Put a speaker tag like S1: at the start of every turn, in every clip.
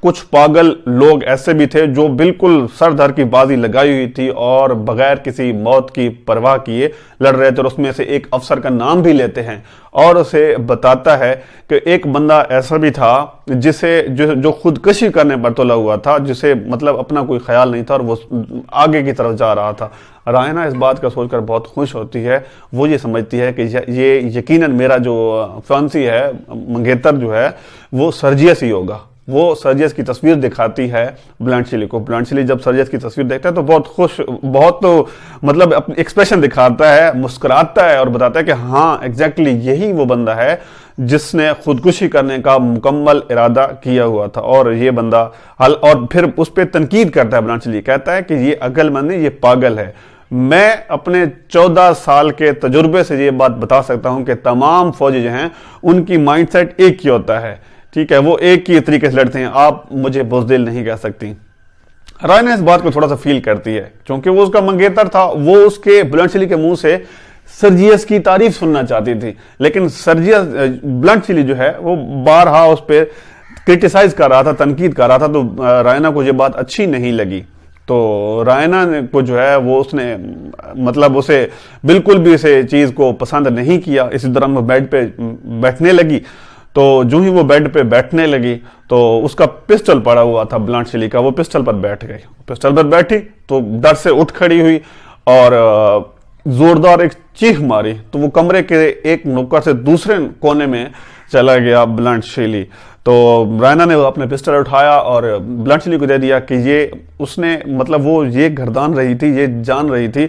S1: کچھ پاگل لوگ ایسے بھی تھے جو بالکل سر دھر کی بازی لگائی ہوئی تھی اور بغیر کسی موت کی پرواہ کیے لڑ رہے تھے، اور اس میں سے ایک افسر کا نام بھی لیتے ہیں اور اسے بتاتا ہے کہ ایک بندہ ایسا بھی تھا جو خودکشی کرنے پر تلا ہوا تھا، جسے مطلب اپنا کوئی خیال نہیں تھا اور وہ آگے کی طرف جا رہا تھا۔ رائنا اس بات کا سوچ کر بہت خوش ہوتی ہے، وہ یہ سمجھتی ہے کہ یہ یقیناً میرا جو فیانسی ہے، منگیتر جو ہے، وہ سرجیس ہی ہوگا۔ وہ سرجیس کی تصویر دکھاتی ہے بلانٹ شیلی کو۔ بلانٹ شیلی جب سرجیس کی تصویر دیکھتا ہے تو بہت خوش، بہت مطلب اپنی ایکسپریشن دکھاتا ہے، مسکراتا ہے اور بتاتا ہے کہ ہاں ایگزیکٹلی یہی وہ بندہ ہے جس نے خودکشی کرنے کا مکمل ارادہ کیا ہوا تھا۔ اور یہ بندہ اور پھر اس پہ تنقید کرتا ہے بلانٹ شیلی، کہتا ہے کہ یہ عقل مند نہیں، یہ پاگل ہے۔ میں اپنے 14 سال کے تجربے سے یہ بات بتا سکتا ہوں کہ تمام فوجی جو ہیں ان کی مائنڈ سیٹ ایک ہی ہوتا ہے، ٹھیک ہے، وہ ایک ہی طریقے سے لڑتے ہیں، آپ مجھے بزدل نہیں کہہ سکتی۔ رائنا اس بات کو تھوڑا سا فیل کرتی ہے کیونکہ وہ اس کا منگیتر تھا، وہ اس کے بلانٹ شیلی کے منہ سے سرجیس کی تعریف سننا چاہتی تھی، لیکن بلانٹ شیلی جو ہے وہ بارہا اس پہ کرٹیسائز کر رہا تھا، تنقید کر رہا تھا، تو رائنا کو یہ بات اچھی نہیں لگی۔ تو رائنا کو جو ہے وہ اس نے مطلب اسے بالکل بھی اسے چیز کو پسند نہیں کیا۔ اسی طرح وہ بیڈ پہ بیٹھنے لگی، تو جو ہی وہ بیڈ پہ بیٹھنے لگی تو اس کا پسٹل پڑا ہوا تھا بلانٹ شیلی کا، وہ پسٹل پر بیٹھ گئی۔ پسٹل پر بیٹھی تو ڈر سے اٹھ کھڑی ہوئی اور زوردار ایک چیخ ماری، تو وہ کمرے کے ایک نکڑ سے دوسرے کونے میں چلا گیا بلانٹ شیلی۔ تو رائنا نے اپنے پسٹل اٹھایا اور بلانٹ شیلی کو دے دیا کہ یہ اس نے مطلب وہ یہ گردان رہی تھی، یہ جان رہی تھی،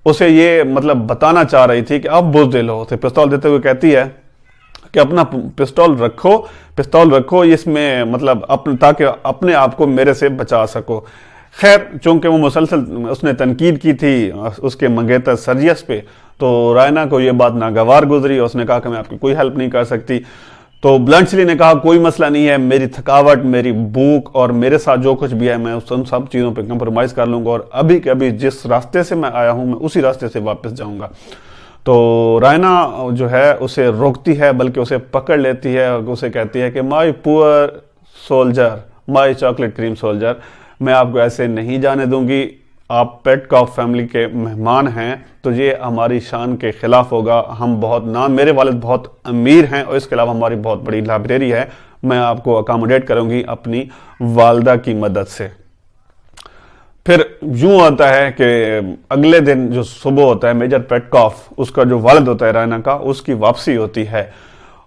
S1: اسے یہ مطلب بتانا چاہ رہی تھی کہ اب بزدل ہو۔ اسے پستول دیتے ہوئے کہتی ہے کہ اپنا پستول رکھو اس میں مطلب تاکہ اپنے آپ کو میرے سے بچا سکو۔ خیر چونکہ وہ مسلسل اس نے تنقید کی تھی اس کے منگیتر سرجیس پہ، تو رائنا کو یہ بات ناگوار گزری اور اس نے کہا کہ میں آپ کی کوئی ہیلپ نہیں کر سکتی۔ تو بلانٹ شیلی نے کہا کوئی مسئلہ نہیں ہے، میری تھکاوٹ، میری بھوک اور میرے ساتھ جو کچھ بھی ہے میں ان سب چیزوں پہ کمپرومائز کر لوں گا، اور ابھی کے ابھی جس راستے سے میں آیا ہوں میں اسی راستے سے واپس جاؤں گا۔ تو رائنا جو ہے اسے روکتی ہے، بلکہ اسے پکڑ لیتی ہے اور اسے کہتی ہے کہ مائی پور سولجر، مائی چاکلیٹ کریم سولجر، میں آپ کو ایسے نہیں جانے دوں گی، آپ پیٹکاف فیملی کے مہمان ہیں تو یہ ہماری شان کے خلاف ہوگا۔ ہم میرے والد بہت امیر ہیں اور اس کے علاوہ ہماری بہت بڑی لائبریری ہے، میں آپ کو اکاموڈیٹ کروں گی اپنی والدہ کی مدد سے۔ پھر یوں آتا ہے کہ اگلے دن جو صبح ہوتا ہے، میجر پیٹکاف، اس کا جو والد ہوتا ہے رائنا کا، اس کی واپسی ہوتی ہے،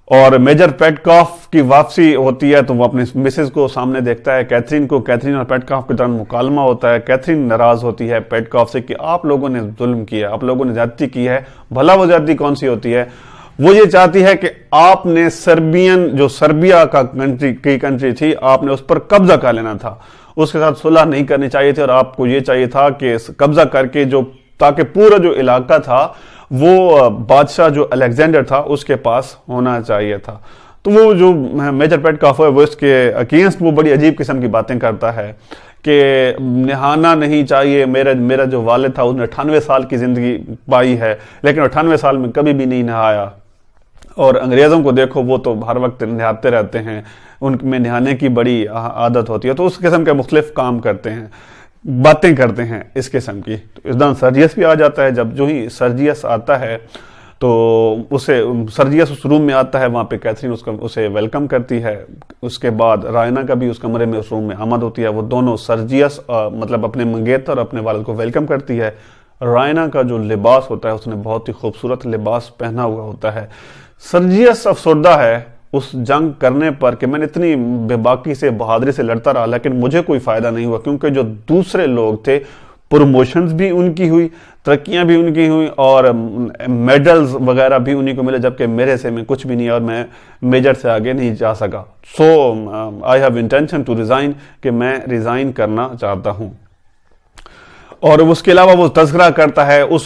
S1: اور میجر پیٹکاف کی واپسی ہوتی ہے تو وہ اپنی مسز کو سامنے دیکھتا ہے، کیتھرین کو۔ کیتھرین اور پیٹکاف کے درمیان مکالمہ ہوتا ہے۔ کیتھرین ناراض ہوتی ہے پیٹکاف سے کہ آپ لوگوں نے ظلم کیا ہے، آپ لوگوں نے زیادتی کی ہے۔ بھلا وہ زیادتی کون سی ہوتی ہے؟ وہ یہ چاہتی ہے کہ آپ نے سربیا کی کنٹری تھی، آپ نے اس پر قبضہ کر لینا تھا، اس کے ساتھ صلح نہیں کرنی چاہیے تھی، اور آپ کو یہ چاہیے تھا کہ قبضہ کر کے تاکہ پورا جو علاقہ تھا وہ بادشاہ جو الیگزینڈر تھا اس کے پاس ہونا چاہیے تھا۔ تو وہ جو میجر پیٹکاف ہے وہ اس کے اگینسٹ وہ بڑی عجیب قسم کی باتیں کرتا ہے کہ نہانا نہیں چاہیے، میرا جو والد تھا اس نے 98 سال کی زندگی پائی ہے لیکن 98 سال میں کبھی بھی نہیں نہایا، اور انگریزوں کو دیکھو وہ تو ہر وقت نہاتے رہتے ہیں، ان میں نہانے کی بڑی عادت ہوتی ہے۔ تو اس قسم کے مختلف کام کرتے ہیں، باتیں کرتے ہیں اس قسم کی۔ اس دوران سرجیس بھی آ جاتا ہے۔ جو ہی سرجیس آتا ہے تو سرجیس اس روم میں آتا ہے، وہاں پہ کیتھرین اسے ویلکم کرتی ہے۔ اس کے بعد رائنا کا بھی اس کمرے میں اس روم میں آمد ہوتی ہے، وہ دونوں سرجیس مطلب اپنے منگیتر اور اپنے والد کو ویلکم کرتی ہے۔ رائنا کا جو لباس ہوتا ہے اس نے بہت ہی خوبصورت لباس پہنا ہوا ہوتا ہے۔ سرجیس افسردہ ہے اس جنگ کرنے پر کہ میں نے اتنی بے باکی سے بہادری سے لڑتا رہا لیکن مجھے کوئی فائدہ نہیں ہوا، کیونکہ جو دوسرے لوگ تھے پروموشنز بھی ان کی ہوئی، ترقیاں بھی ان کی ہوئی، اور میڈلز وغیرہ بھی انہی کو ملے، جبکہ میرے سے میں کچھ بھی نہیں اور میں میجر سے آگے نہیں جا سکا۔ So I have intention to resign, کہ میں ریزائن کرنا چاہتا ہوں۔ اور اس کے علاوہ وہ تذکرہ کرتا ہے اس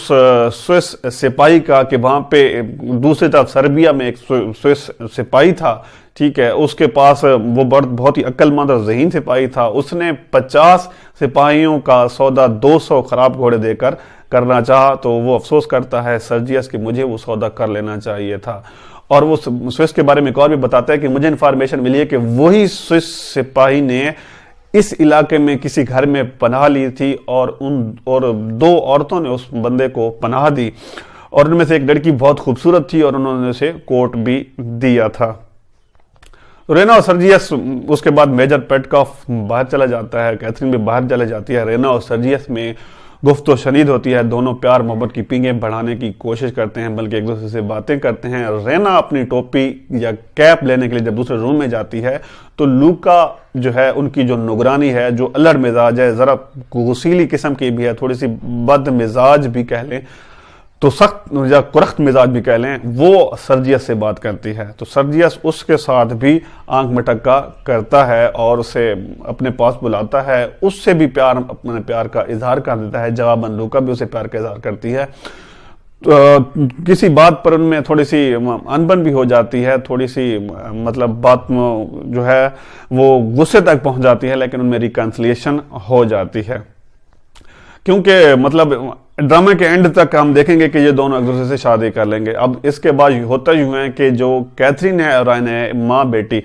S1: سوئس سپاہی کا کہ وہاں پہ دوسری طرف سربیا میں ایک سوئس سپاہی تھا، ٹھیک ہے، اس کے پاس وہ بہت ہی عقل مند اور ذہین سپاہی تھا، اس نے 50 سپاہیوں کا سودا 200 خراب گھوڑے دے کر کرنا چاہا، تو وہ افسوس کرتا ہے سرجیس کہ مجھے وہ سودا کر لینا چاہیے تھا۔ اور وہ سوئس کے بارے میں ایک اور بھی بتاتا ہے کہ مجھے انفارمیشن ملی ہے کہ وہی سوئس سپاہی نے اس علاقے میں کسی گھر میں پناہ لی تھی اور 2 عورتوں نے اس بندے کو پناہ دی، اور ان میں سے ایک لڑکی بہت خوبصورت تھی اور انہوں نے اسے کوٹ بھی دیا تھا۔ رینا اور سرجیس، اس کے بعد میجر پیٹکاف باہر چلا جاتا ہے، کیتھرین بھی باہر چلا جاتی ہے، رینا اور سرجیس میں گفت و شنید ہوتی ہے، دونوں پیار محبت کی پینگیں بڑھانے کی کوشش کرتے ہیں، بلکہ ایک دوسرے سے باتیں کرتے ہیں۔ رینا اپنی ٹوپی یا کیپ لینے کے لیے جب دوسرے روم میں جاتی ہے تو لوکا جو ہے ان کی جو نگرانی ہے، جو الڑ مزاج ہے، ذرا غصیلی قسم کی بھی ہے، تھوڑی سی بد مزاج بھی کہہ لیں تو سخت یا کرخت مزاج بھی کہہ لیں، وہ سرجیس سے بات کرتی ہے، تو سرجیس اس کے ساتھ بھی آنکھ مٹکا کرتا ہے اور اسے اپنے پاس بلاتا ہے، اس سے بھی اپنے پیار کا اظہار کر دیتا ہے، جواباً لوکا بھی اسے پیار کا اظہار کرتی ہے۔ کسی بات پر ان میں تھوڑی سی انبن بھی ہو جاتی ہے، تھوڑی سی مطلب بات جو ہے وہ غصے تک پہنچ جاتی ہے، لیکن ان میں ریکنسلیشن ہو جاتی ہے، کیونکہ مطلب ڈرامے کے اینڈ تک ہم دیکھیں گے کہ یہ دونوں ایک دوسرے سے شادی کر لیں گے۔ اب اس کے بعد ہوتا یوں ہے کہ جو کیتھرین ہے اور رائنا ہے، ماں بیٹی،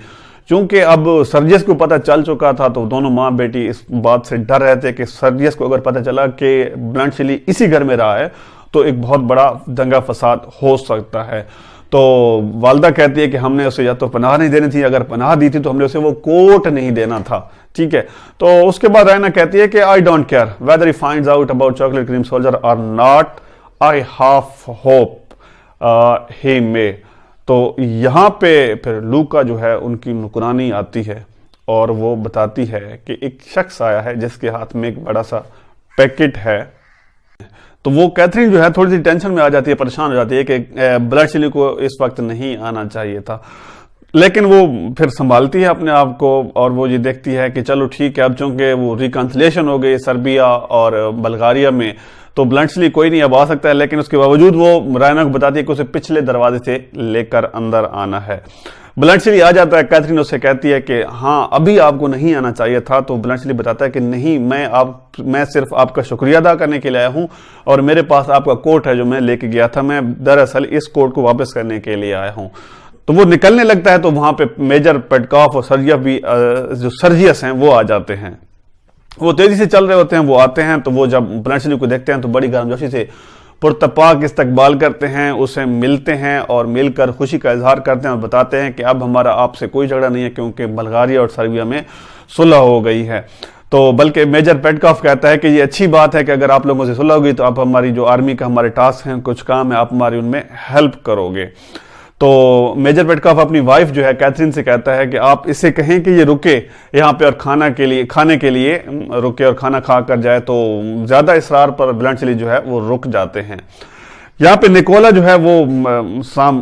S1: چونکہ اب سرجیس کو پتہ چل چکا تھا تو دونوں ماں بیٹی اس بات سے ڈر رہے تھے کہ سرجیس کو اگر پتہ چلا کہ بلنٹ شیلی اسی گھر میں رہا ہے تو ایک بہت بڑا دنگا فساد ہو سکتا ہے۔ تو والدہ کہتی ہے کہ ہم نے اسے یا تو پناہ نہیں دینی تھی، اگر پناہ دی تھی تو ہم نے اسے وہ کوٹ نہیں دینا تھا، ٹھیک ہے۔ تو اس کے بعد رائنا کہتی ہے کہ I don't care whether he finds out about chocolate cream soldier or not, I half hope he may۔ تو یہاں پہ پھر لوکا جو ہے ان کی نکرانی آتی ہے اور وہ بتاتی ہے کہ ایک شخص آیا ہے جس کے ہاتھ میں ایک بڑا سا پیکٹ ہے، تو وہ کیتھرین جو ہے تھوڑی سی ٹینشن میں آ جاتی ہے، پریشان ہو جاتی ہے کہ بلنٹ شیلی کو اس وقت نہیں آنا چاہیے تھا، لیکن وہ پھر سنبھالتی ہے اپنے آپ کو اور وہ یہ دیکھتی ہے کہ چلو ٹھیک ہے، اب چونکہ وہ ریکنسلیشن ہو گئی سربیا اور بلغاریہ میں تو بلنٹ شیلی کوئی نہیں اب آ سکتا ہے، لیکن اس کے باوجود وہ رائنا کو بتاتی ہے کہ اسے پچھلے دروازے سے لے کر اندر آنا ہے۔ بلنٹ شیلی آ جاتا ہے، کیتھرین اسے کہتی ہے کہ ہاں ابھی آپ کو نہیں آنا چاہیے تھا، تو بلنٹ شیلی بتاتا ہے کہ نہیں، میں صرف آپ کا شکریہ ادا کرنے کے لیے آیا ہوں اور میرے پاس آپ کا کوٹ ہے جو میں لے کے گیا تھا، میں دراصل اس کوٹ کو واپس کرنے کے لیے آیا ہوں۔ تو وہ نکلنے لگتا ہے تو وہاں پہ میجر پیٹکاف اور جو سرجیس ہیں وہ آ جاتے ہیں، وہ تیزی سے چل رہے ہوتے ہیں، وہ آتے ہیں تو وہ جب بلنٹ شیلی کو دیکھتے ہیں تو بڑی گرمجوشی سے پرتپاک استقبال کرتے ہیں، اسے ملتے ہیں اور مل کر خوشی کا اظہار کرتے ہیں اور بتاتے ہیں کہ اب ہمارا آپ سے کوئی جھگڑا نہیں ہے کیونکہ بلغاریہ اور سربیا میں صلح ہو گئی ہے۔ تو بلکہ میجر پیٹکاف کہتا ہے کہ یہ اچھی بات ہے کہ اگر آپ لوگوں سے صلح ہوگی تو آپ ہماری جو آرمی کا ہمارے ٹاسک ہیں، کچھ کام ہے، آپ ہماری ان میں ہیلپ کرو گے۔ تو میجر پیٹکاف اپنی وائف جو ہے کیتھرین سے کہتا ہے کہ آپ اسے کہیں کہ یہ رکے یہاں پہ اور کھانے کے لیے رکے اور کھانا کھا کر جائے، تو زیادہ اصرار پر بلنٹ شیلی جو ہے وہ رک جاتے ہیں۔ یہاں پہ نکولا جو ہے وہ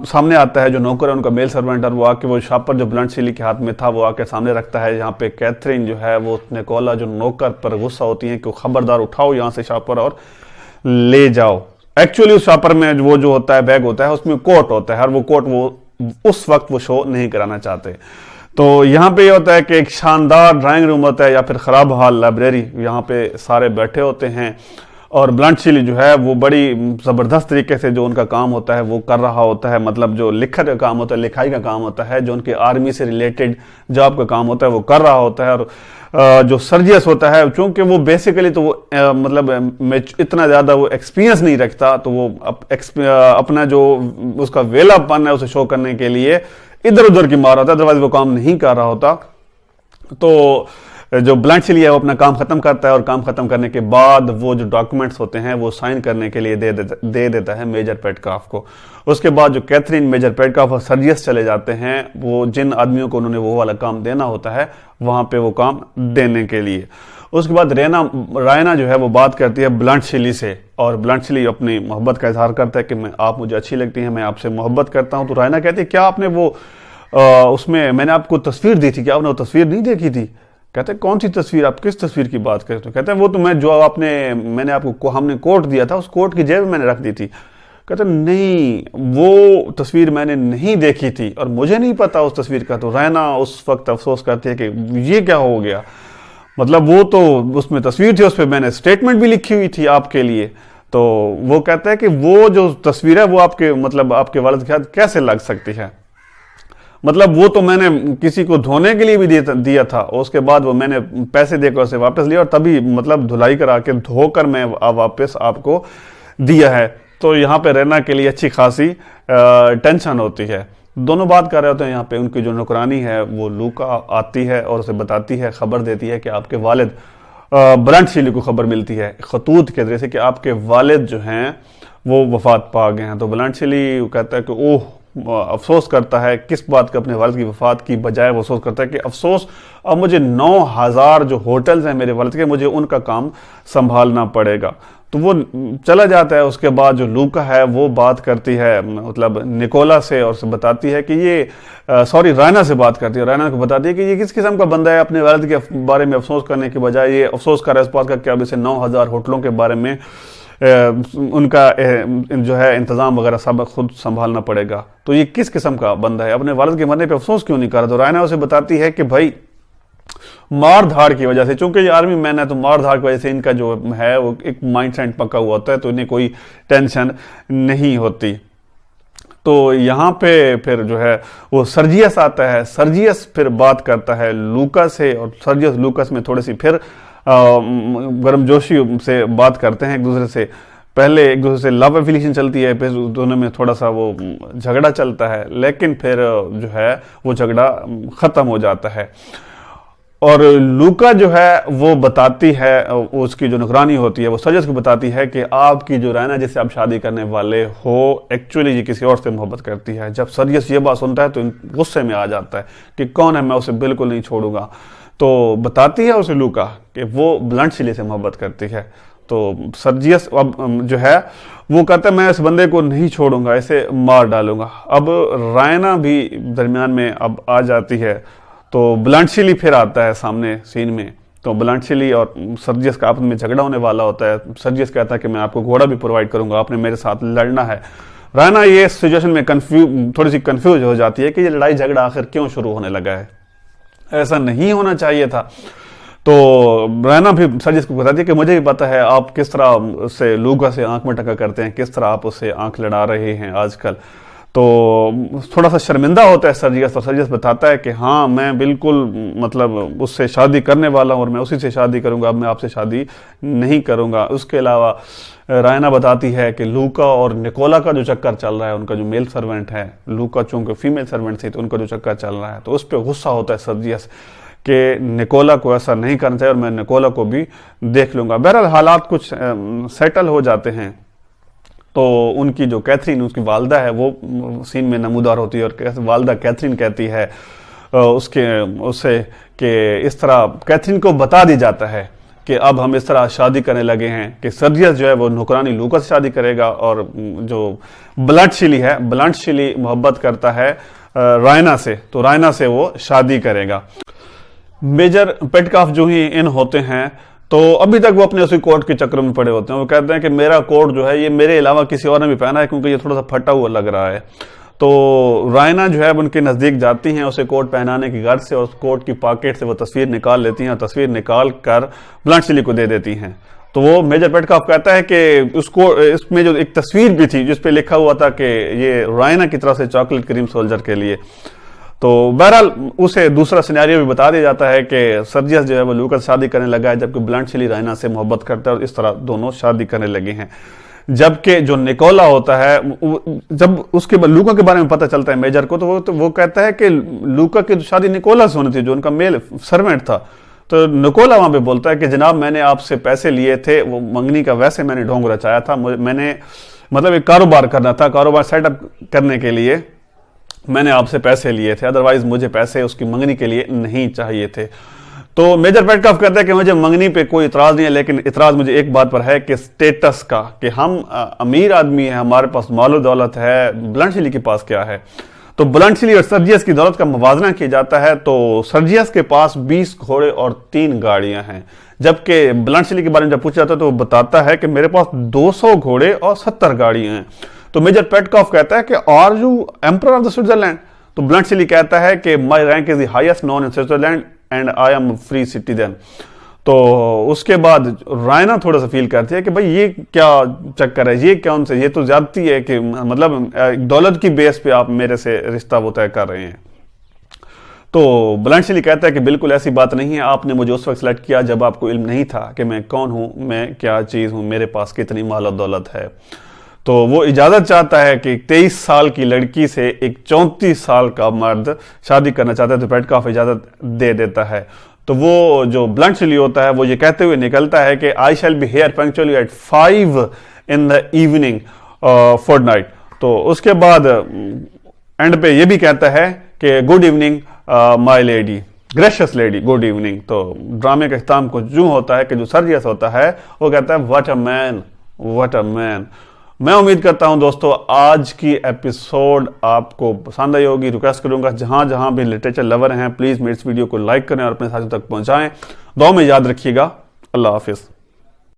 S1: سامنے آتا ہے، جو نوکر ہے ان کا میل سرونٹ، اور وہ آ کے وہ شاپر جو بلنٹ شیلی کے ہاتھ میں تھا وہ آ کے سامنے رکھتا ہے۔ یہاں پہ کیتھرین جو ہے وہ نکولا جو نوکر پر غصہ ہوتی ہے کہ خبردار اٹھاؤ یہاں سے شاپر اور لے جاؤ۔ ایکچولی اس شاپر میں وہ جو ہوتا ہے بیگ ہوتا ہے، اس میں کوٹ ہوتا ہے اور وہ کوٹ وہ اس وقت وہ شو نہیں کرانا چاہتے۔ تو یہاں پہ یہ ہوتا ہے کہ ایک شاندار ڈرائنگ روم ہوتا ہے یا پھر خراب حال لائبریری، یہاں پہ سارے بیٹھے ہوتے ہیں اور بلنٹ شیلی جو ہے وہ بڑی زبردست طریقے سے جو ان کا کام ہوتا ہے وہ کر رہا ہوتا ہے، مطلب جو لکھت کا کام ہوتا ہے، لکھائی کا کام ہوتا ہے، جو ان کے آرمی سے ریلیٹڈ جاب کا کام ہوتا ہے وہ کر رہا ہوتا ہے۔ اور جو سرجیس ہوتا ہے چونکہ وہ بیسیکلی تو وہ مطلب اتنا زیادہ وہ ایکسپیرینس نہیں رکھتا، تو وہ اپنا جو اس کا ویلا پن ہے اسے شو کرنے کے لیے ادھر ادھر کی مار ہوتا ہے، ادروائز وہ کام نہیں کر رہا ہوتا۔ تو جو بلنٹ شیلی ہے وہ اپنا کام ختم کرتا ہے اور کام ختم کرنے کے بعد وہ جو ڈاکومنٹس ہوتے ہیں وہ سائن کرنے کے لیے دے دیتا ہے میجر پیٹکاف کو۔ اس کے بعد جو کیتھرین، میجر پیٹکاف اور سرجیس چلے جاتے ہیں، وہ جن آدمیوں کو انہوں نے وہ والا کام دینا ہوتا ہے وہاں پہ وہ کام دینے کے لیے۔ اس کے بعد رائنا جو ہے وہ بات کرتی ہے بلنٹ شیلی سے اور بلنٹ شیلی اپنی محبت کا اظہار کرتا ہے کہ آپ مجھے اچھی لگتی ہیں، میں آپ سے محبت کرتا ہوں۔ تو رائنا کہتی ہے کیا آپ نے وہ اس میں نے آپ کو تصویر دی تھی، کیا آپ نے وہ تصویر نہیں دیکھی تھی؟ کہتے ہیں کون سی تصویر، آپ کس تصویر کی بات کرتے ہیں؟ کہتے ہیں وہ تو میں نے آپ کو ہم نے کوٹ دیا تھا، اس کوٹ کی جیب میں نے رکھ دی تھی۔ کہتے ہیں نہیں، وہ تصویر میں نے نہیں دیکھی تھی اور مجھے نہیں پتا اس تصویر کا۔ تو رینا اس وقت افسوس کرتی ہے کہ یہ کیا ہو گیا، مطلب وہ تو اس میں تصویر تھی، اس پہ میں نے اسٹیٹمنٹ بھی لکھی ہوئی تھی آپ کے لیے۔ تو وہ کہتا ہے کہ وہ جو تصویر ہے وہ آپ کے والد کے ہاتھ کیسے لگ سکتی ہے، مطلب وہ تو میں نے کسی کو دھونے کے لیے بھی دیا تھا، اور اس کے بعد وہ میں نے پیسے دے کر اسے واپس لیا اور تبھی مطلب دھلائی کرا کے دھو کر میں واپس آپ کو دیا ہے۔ تو یہاں پہ رینا کے لیے اچھی خاصی ٹینشن ہوتی ہے۔ دونوں بات کر رہے ہوتے ہیں، یہاں پہ ان کی جو نوکرانی ہے وہ لوکا آتی ہے اور اسے بتاتی ہے، خبر دیتی ہے کہ آپ کے والد، بلنٹ شیلی کو خبر ملتی ہے خطوط کے ذریعے سے کہ آپ کے والد جو ہیں وہ وفات پا گئے ہیں۔ تو بلنٹ شیلی کہتا ہے کہ اوہ، افسوس کرتا ہے، کس بات کا؟ اپنے والد کی وفات کی بجائے وہ افسوس کرتا ہے کہ افسوس، اب مجھے 9000 جو ہوٹلز ہیں میرے والد کے، مجھے ان کا کام سنبھالنا پڑے گا۔ تو وہ چلا جاتا ہے۔ اس کے بعد جو لوکا ہے وہ بات کرتی ہے مطلب نکولا سے، اور اسے بتاتی ہے کہ یہ رینا سے بات کرتی ہے، رینا کو بتاتی ہے کہ یہ کس قسم کا بندہ ہے، اپنے والد کے بارے میں افسوس کرنے کے بجائے یہ افسوس کر رہا ہے اس بات کا کہ اب اسے 9000 ہوٹلوں کے بارے میں ان کا جو ہے انتظام وغیرہ سب خود سنبھالنا پڑے گا۔ تو یہ کس قسم کا بندہ ہے، اپنے والد کے مرنے پہ افسوس کیوں نہیں کر رہا؟ تو رینا اسے بتاتی ہے کہ بھائی مار دھاڑ کی وجہ سے، چونکہ یہ آرمی مین ہے تو مار دھاڑ کی وجہ سے ان کا جو ہے وہ ایک مائنڈ سیٹ پکا ہوا ہوتا ہے، تو انہیں کوئی ٹینشن نہیں ہوتی۔ تو یہاں پہ پھر جو ہے وہ سرجیس آتا ہے، سرجیس پھر بات کرتا ہے لوکا سے، اور سرجیس لوکس میں تھوڑی سی پھر گرم جوشی سے بات کرتے ہیں ایک دوسرے سے۔ پہلے ایک دوسرے سے لو ایفیلیشن چلتی ہے، پھر دونوں میں تھوڑا سا وہ جھگڑا چلتا ہے، لیکن پھر جو ہے وہ جھگڑا ختم ہو جاتا ہے۔ اور لوکا جو ہے وہ بتاتی ہے، اس کی جو نگرانی ہوتی ہے وہ سرجس کو بتاتی ہے کہ آپ کی جو رینا جس سے آپ شادی کرنے والے ہو ایکچولی یہ کسی اور سے محبت کرتی ہے۔ جب سرجس یہ بات سنتا ہے تو غصے میں آ جاتا ہے کہ کون ہے، میں اسے بالکل نہیں چھوڑوں گا۔ تو بتاتی ہے اسے لوکا کہ وہ بلنٹ شیلی سے محبت کرتی ہے۔ تو سرجیس اب جو ہے وہ کہتا ہے میں اس بندے کو نہیں چھوڑوں گا، اسے مار ڈالوں گا۔ اب رینا بھی درمیان میں اب آ جاتی ہے، تو بلنٹ شیلی پھر آتا ہے سامنے سین میں۔ تو بلنٹ شیلی اور سرجیس کا آپس میں جھگڑا ہونے والا ہوتا ہے۔ سرجیس کہتا ہے کہ میں آپ کو گھوڑا بھی پرووائڈ کروں گا، آپ نے میرے ساتھ لڑنا ہے۔ رینا یہ سچویشن میں تھوڑی سی کنفیوز ہو جاتی ہے کہ یہ لڑائی جھگڑا آخر کیوں شروع ہونے لگا ہے، ایسا نہیں ہونا چاہیے تھا۔ تو رینا بھی سرجیس کو بتاتی ہے کہ مجھے بھی پتا ہے آپ کس طرح سے لوکا سے آنکھ میں ٹکا کرتے ہیں، کس طرح آپ اسے آنکھ لڑا رہے ہیں آج کل۔ تو تھوڑا سا شرمندہ ہوتا ہے سرجیس، اور سرجیس بتاتا ہے کہ ہاں میں بالکل مطلب اس سے شادی کرنے والا ہوں اور میں اسی سے شادی کروں گا، اب میں آپ سے شادی نہیں کروں گا۔ اس کے علاوہ رینا بتاتی ہے کہ لوکا اور نکولا کا جو چکر چل رہا ہے، ان کا جو میل سرونٹ ہے، لوکا چونکہ فیمیل سرونٹ تھی تو ان کا جو چکر چل رہا ہے، تو اس پہ غصہ ہوتا ہے سرجیس کہ نکولا کو ایسا نہیں کرنا چاہیے اور میں نکولا کو بھی دیکھ لوں گا۔ بہرحال حالات کچھ سیٹل ہو جاتے ہیں۔ تو ان کی جو کیتھرین، اس کی والدہ ہے، وہ سین میں نمودار ہوتی ہے، اور والدہ کیتھرین کہتی ہے اسے کہ اس طرح کیتھرین کو بتا دی جاتا ہے کہ اب ہم اس طرح شادی کرنے لگے ہیں کہ سرجیس جو ہے وہ نوکرانی لوکا سے شادی کرے گا، اور جو بلنٹ شیلی ہے، بلنٹ شیلی محبت کرتا ہے رینا سے، تو رینا سے وہ شادی کرے گا۔ میجر پیٹکاف جو ہی ان ہوتے ہیں تو ابھی تک وہ اپنے اسی کوٹ کے چکر میں پڑے ہوتے ہیں۔ وہ کہتے ہیں کہ میرا کوٹ جو ہے یہ میرے علاوہ کسی اور نے بھی پہنا ہے کیونکہ یہ تھوڑا سا پھٹا ہوا لگ رہا ہے۔ تو رینا جو ہے ان کے نزدیک جاتی ہیں اسے کوٹ پہنانے کی غرض سے، اور اس کوٹ کی پاکٹ سے وہ تصویر نکال لیتی ہیں اور تصویر نکال کر بلنٹ شیلی کو دے دیتی ہیں۔ تو وہ میجر پیٹکاف کہتا ہے کہ اس میں جو ایک تصویر بھی تھی جس پہ لکھا ہوا تھا کہ یہ رینا کی طرف سے چاکلیٹ کریم سولجر کے لیے۔ تو بہرحال اسے دوسرا سینیریو بھی بتا دیا جاتا ہے کہ سرجیس جو ہے وہ لوکا سے شادی کرنے لگا ہے، جبکہ بلنٹ شیلی رینا سے محبت کرتا ہے، اور اس طرح دونوں شادی کرنے لگے ہیں۔ جبکہ جو نکولا ہوتا ہے، جب اس کے لوکا کے بارے میں پتہ چلتا ہے میجر کو، تو وہ کہتا ہے کہ لوکا کی شادی نکولا سے ہونی تھی جو ان کا میل سرونٹ تھا۔ تو نکولا وہاں پہ بولتا ہے کہ جناب میں نے آپ سے پیسے لیے تھے، وہ منگنی کا ویسے میں نے ڈھونگ رچایا تھا، میں نے مطلب ایک کاروبار کرنا تھا، کاروبار سیٹ اپ کرنے کے لیے میں نے آپ سے پیسے لیے تھے، ادروائز مجھے پیسے اس کی منگنی کے لیے نہیں چاہیے تھے۔ تو میجر پیٹکاف کہتا ہے کہ مجھے منگنی پہ کوئی اعتراض نہیں ہے، لیکن اعتراض مجھے ایک بات پر ہے کہ سٹیٹس کا، کہ ہم امیر آدمی ہیں، ہمارے پاس مال و دولت ہے، بلنٹ شیلی کے پاس کیا ہے؟ تو بلنٹسلی اور سرجیس کی دولت کا موازنہ کیا جاتا ہے تو سرجیس کے پاس 20 گھوڑے اور 3 گاڑیاں ہیں، جبکہ بلنٹسلی کے بارے میں جب پوچھا جاتا ہے تو وہ بتاتا ہے کہ میرے پاس 200 گھوڑے اور 70 گاڑیاں ہیں۔ تو میجر پیٹکاف کہتا ہے کہ are you emperor of the Switzerland? تو بلنٹسلی کہتا ہے کہ my rank is the highest known in Switzerland and I am free citizen. تو اس کے بعد رائنا تھوڑا سا فیل کرتی ہے کہ بھائی یہ کیا چکر ہے، یہ کون سے، یہ تو زیادتی ہے کہ مطلب دولت کی بیس پہ آپ میرے سے رشتہ وہ طے کر رہے ہیں۔ تو بلنٹسلی کہتا ہے کہ بالکل ایسی بات نہیں ہے، آپ نے مجھے اس وقت سلیکٹ کیا جب آپ کو علم نہیں تھا کہ میں کون ہوں، میں کیا چیز ہوں، میرے پاس کتنی مال و دولت ہے۔ تو وہ اجازت چاہتا ہے کہ 23 سال کی لڑکی سے ایک 34 سال کا مرد شادی کرنا چاہتا ہے، تو پیٹکاف اجازت دے دیتا ہے۔ تو وہ جو بلنٹسلی ہوتا ہے وہ یہ کہتے ہوئے نکلتا ہے کہ I shall be here punctually at 5 in the evening fortnight۔ تو اس کے بعد اینڈ پہ یہ بھی کہتا ہے کہ good evening my lady, gracious lady, good evening. تو ڈرامے کا اختتام کچھ یوں ہوتا ہے کہ جو سرجیس ہوتا ہے وہ کہتا ہے what a main, what a مین۔ میں امید کرتا ہوں دوستو آج کی ایپیسوڈ آپ کو پسند آئی ہوگی۔ ریکویسٹ کروں گا جہاں جہاں بھی لٹریچر لور ہیں پلیز میرے اس ویڈیو کو لائک کریں اور اپنے ساتھیوں تک پہنچائیں۔ دعا میں یاد رکھیے گا۔ اللہ حافظ۔